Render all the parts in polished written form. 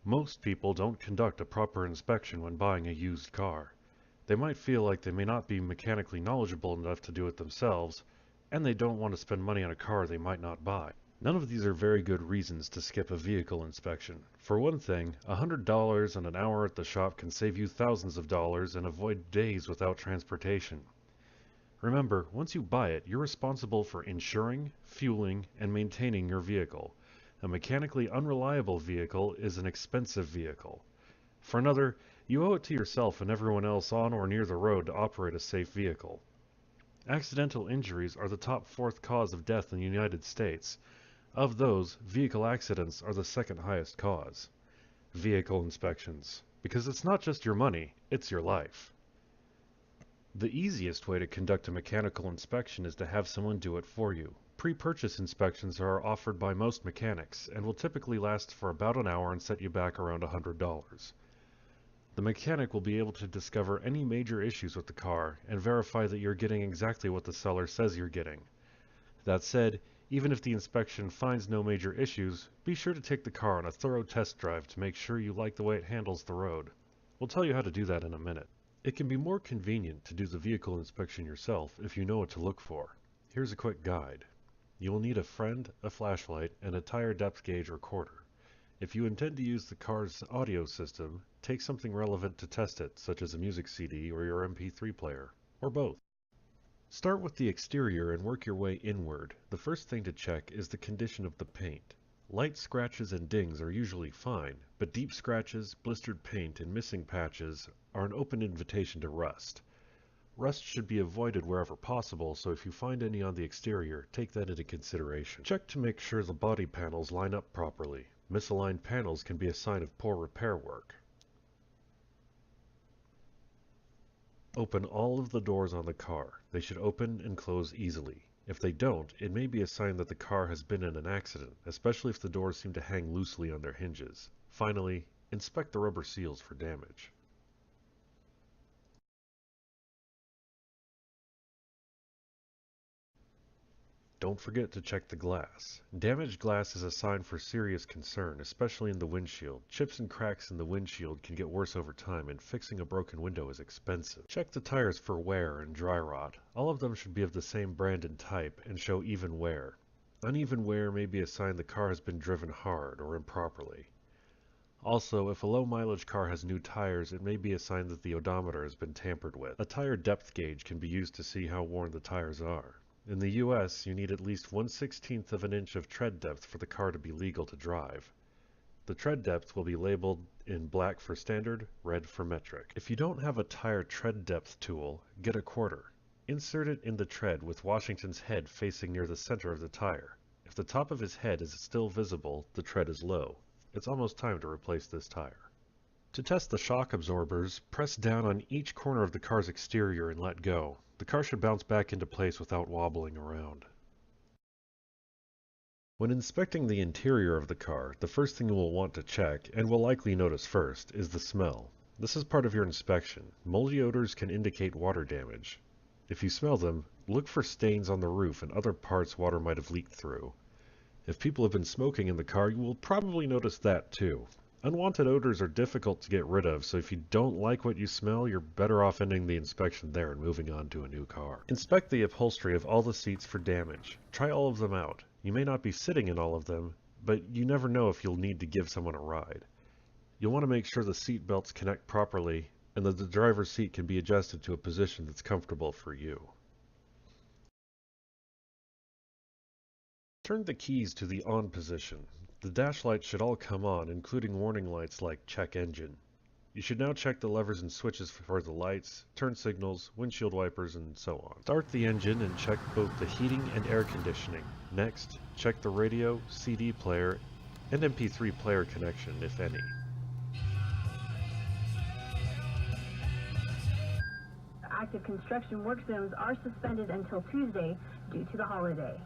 Most people don't conduct a proper inspection when buying a used car. They might feel like they may not be mechanically knowledgeable enough to do it themselves, and they don't want to spend money on a car they might not buy. None of these are very good reasons to skip a vehicle inspection. For one thing, $100 and an hour at the shop can save you thousands of dollars and avoid days without transportation. Remember, once you buy it, you're responsible for insuring, fueling, and maintaining your vehicle. A mechanically unreliable vehicle is an expensive vehicle. For another, you owe it to yourself and everyone else on or near the road to operate a safe vehicle. Accidental injuries are the top fourth cause of death in the United States. Of those, vehicle accidents are the second highest cause. Vehicle inspections. Because it's not just your money, it's your life. The easiest way to conduct a mechanical inspection is to have someone do it for you. Pre-purchase inspections are offered by most mechanics and will typically last for about an hour and set you back around $100. The mechanic will be able to discover any major issues with the car and verify that you're getting exactly what the seller says you're getting. That said, even if the inspection finds no major issues, be sure to take the car on a thorough test drive to make sure you like the way it handles the road. We'll tell you how to do that in a minute. It can be more convenient to do the vehicle inspection yourself if you know what to look for. Here's a quick guide. You will need a friend, a flashlight, and a tire depth gauge recorder. If you intend to use the car's audio system, take something relevant to test it, such as a music CD or your MP3 player, or both. Start with the exterior and work your way inward. The first thing to check is the condition of the paint. Light scratches and dings are usually fine, but deep scratches, blistered paint, and missing patches are an open invitation to rust. Rust should be avoided wherever possible, so if you find any on the exterior, take that into consideration. Check to make sure the body panels line up properly. Misaligned panels can be a sign of poor repair work. Open all of the doors on the car. They should open and close easily. If they don't, it may be a sign that the car has been in an accident, especially if the doors seem to hang loosely on their hinges. Finally, inspect the rubber seals for damage. Don't forget to check the glass. Damaged glass is a sign for serious concern, especially in the windshield. Chips and cracks in the windshield can get worse over time, and fixing a broken window is expensive. Check the tires for wear and dry rot. All of them should be of the same brand and type and show even wear. Uneven wear may be a sign the car has been driven hard or improperly. Also, if a low mileage car has new tires, it may be a sign that the odometer has been tampered with. A tire depth gauge can be used to see how worn the tires are. In the US, you need at least 1/16 of an inch of tread depth for the car to be legal to drive. The tread depth will be labeled in black for standard, red for metric. If you don't have a tire tread depth tool, get a quarter. Insert it in the tread with Washington's head facing near the center of the tire. If the top of his head is still visible, the tread is low. It's almost time to replace this tire. To test the shock absorbers, press down on each corner of the car's exterior and let go. The car should bounce back into place without wobbling around. When inspecting the interior of the car, the first thing you will want to check, and will likely notice first, is the smell. This is part of your inspection. Moldy odors can indicate water damage. If you smell them, look for stains on the roof and other parts water might have leaked through. If people have been smoking in the car, you will probably notice that too. Unwanted odors are difficult to get rid of, so if you don't like what you smell, you're better off ending the inspection there and moving on to a new car. Inspect the upholstery of all the seats for damage. Try all of them out. You may not be sitting in all of them, but you never know if you'll need to give someone a ride. You'll want to make sure the seat belts connect properly and that the driver's seat can be adjusted to a position that's comfortable for you. Turn the keys to the on position. The dash lights should all come on, including warning lights like check engine. You should now check the levers and switches for the lights, turn signals, windshield wipers, and so on. Start the engine and check both the heating and air conditioning. Next, check the radio, CD player, and MP3 player connection, if any. Active construction work zones are suspended until Tuesday due to the holiday.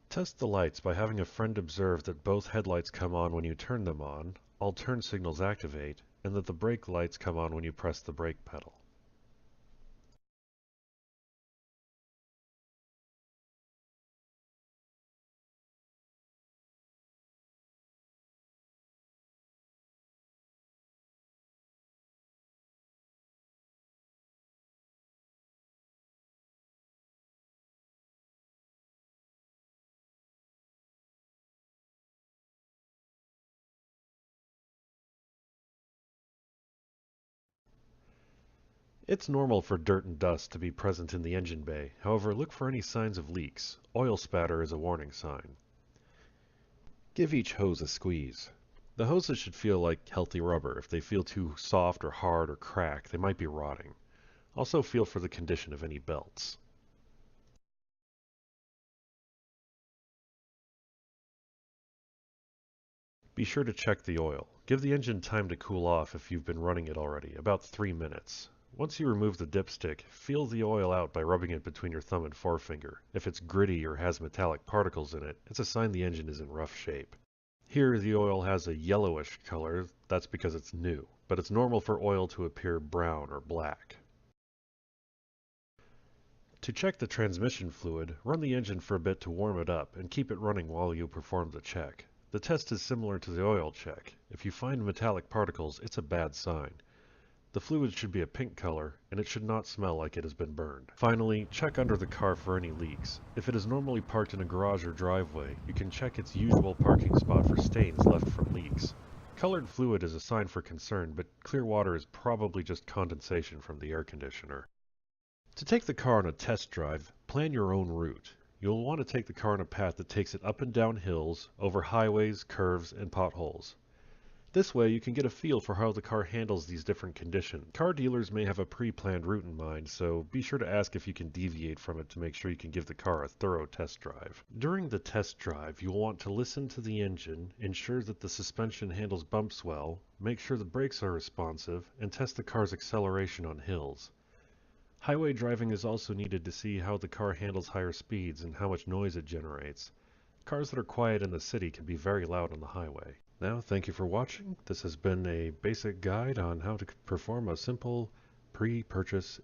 Test the lights by having a friend observe that both headlights come on when you turn them on, all turn signals activate, and that the brake lights come on when you press the brake pedal. It's normal for dirt and dust to be present in the engine bay, however look for any signs of leaks. Oil spatter is a warning sign. Give each hose a squeeze. The hoses should feel like healthy rubber. If they feel too soft or hard or cracked, they might be rotting. Also feel for the condition of any belts. Be sure to check the oil. Give the engine time to cool off if you've been running it already, about 3 minutes. Once you remove the dipstick, feel the oil out by rubbing it between your thumb and forefinger. If it's gritty or has metallic particles in it, it's a sign the engine is in rough shape. Here the oil has a yellowish color, that's because it's new, but it's normal for oil to appear brown or black. To check the transmission fluid, run the engine for a bit to warm it up and keep it running while you perform the check. The test is similar to the oil check. If you find metallic particles, it's a bad sign. The fluid should be a pink color, and it should not smell like it has been burned. Finally, check under the car for any leaks. If it is normally parked in a garage or driveway, you can check its usual parking spot for stains left from leaks. Colored fluid is a sign for concern, but clear water is probably just condensation from the air conditioner. To take the car on a test drive, plan your own route. You'll want to take the car on a path that takes it up and down hills, over highways, curves, and potholes. This way you can get a feel for how the car handles these different conditions. Car dealers may have a pre-planned route in mind, so be sure to ask if you can deviate from it to make sure you can give the car a thorough test drive. During the test drive, you'll want to listen to the engine, ensure that the suspension handles bumps well, make sure the brakes are responsive, and test the car's acceleration on hills. Highway driving is also needed to see how the car handles higher speeds and how much noise it generates. Cars that are quiet in the city can be very loud on the highway. Now, thank you for watching. This has been a basic guide on how to perform a simple pre-purchase